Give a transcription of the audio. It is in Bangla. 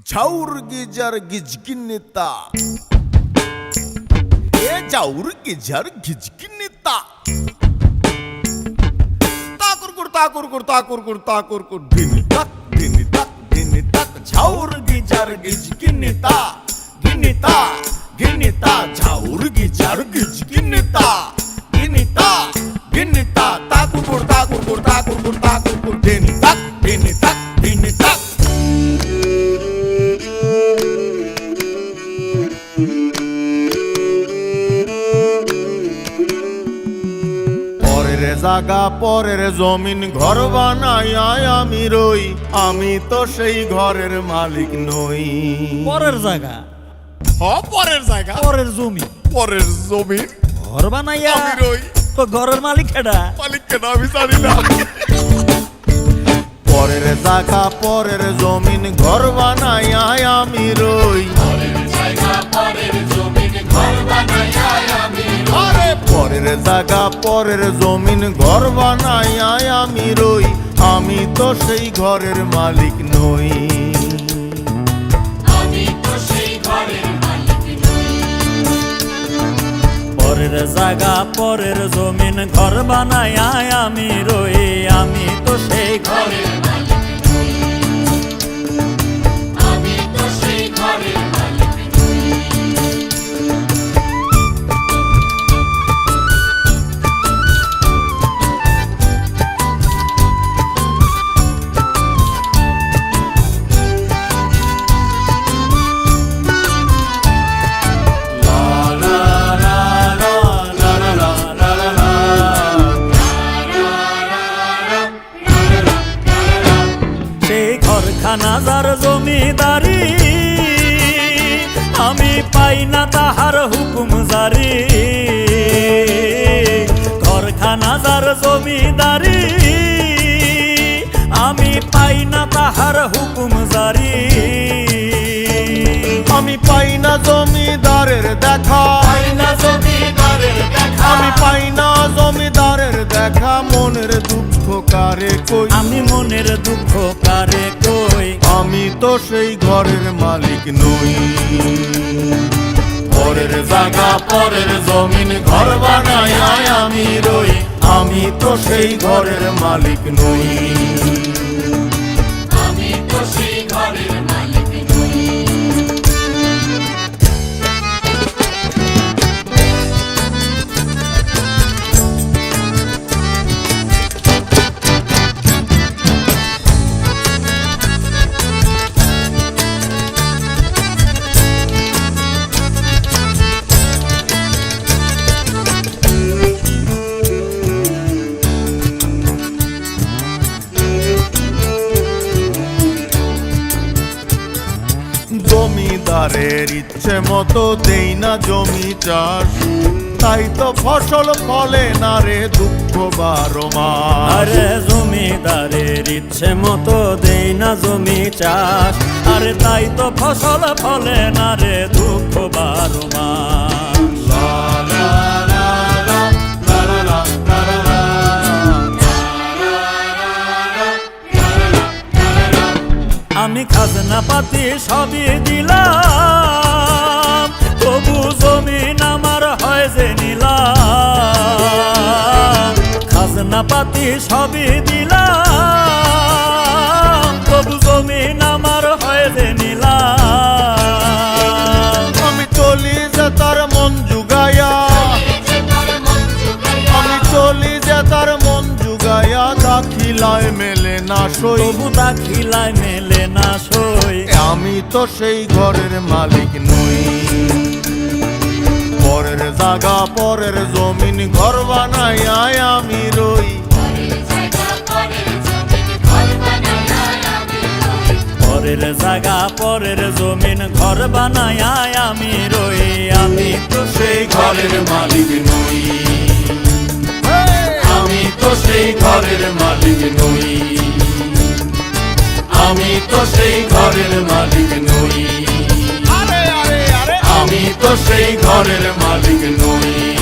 ঝাউর গিজার গিজগিন্নিতা এ ঝাউর গিজার গিজগিন্নিতা তাকুর ধিনি তাক ঝাউর গিজার গিজগিন্নিতা গিন্নিতা গিন্নিতা ঝাউর গিজার গিজগিন্নিতা গিন্নিতা গিন্নিতা তাকুর ধিনি তাক পরের জায়গা পরের জমিন ঘর বানাই আমি রই, আমি তো সেই ঘরের মালিক নই। পরের জায়গা পরের জায়গা পরের জমি পরের জমিন ঘর বানাইয়া আমি রই, তো ঘরের মালিক কেডা? মালিক কেন আমি জানি না। পরের জায়গা পরের জমিন ঘর বানাই আমি রই, আরে পরের জায়গা পরের জমিন ঘর বানাই আমি রই, আমি তো সেই ঘরের মালিক নই। পরের জায়গা পরের জমিন ঘর বানাইয়া আমি রই, আমি তো সেই ঘরের খানাজার জমিদারি, আমি পাই না তাহার হুকুম জারি। ঘরখানাজার জমিদারি, আমি পাই না তাহার হুকুম জারি। আমি পাই না জমিদারের দেখা, আমি পাই না জমিদারের দেখা, মনের দুঃখ কারে কই, আমি মনের দুঃখ কারে কই, আমি তো সেই ঘরের মালিক নই। পরের জায়গা পরের জমিন ঘর বানাই আমি রই, আমি তো সেই ঘরের মালিক নই। আমি তো সেই ঘরের মালিক নই। জমিদারের ইচ্ছে মতো দেই না জমি চাষ, তাই তো ফসল ফলে না রে দুঃখ 12 মাস। আরে জমিদারের ইচ্ছে মতো দেই না জমি চাষ, আরে তাই তো ফসল ফলে না রে দুঃখ 12 মাস। আমি খাজনা পাতি সবই দিলাম, তবু জমিন আমার হয় যে নিলাম। খাজনা পাতি সবই দিলাম, তবু জমিন আমার হয় যে নিলাম। আমি চলি যে তার মন জুগায়া, আমি চলি যে তার মন জুগায়া, দাখিলায় মেলে না সই, তবু দাখিলায় মেলে না সই, আমি তো সেই ঘরের মালিক নই। পরের জায়গা পরের জমিন ঘর বানাই আমি রই, পরের জায়গা পরের জমিন ঘর বানায় আমি রই, আমি তো সেই ঘরের মালিক নই। আমি তো সেই ঘরের মালিক নই। আমি তো সেই ঘরের মালিক নই। আমি তো সেই ঘরের মালিক নই।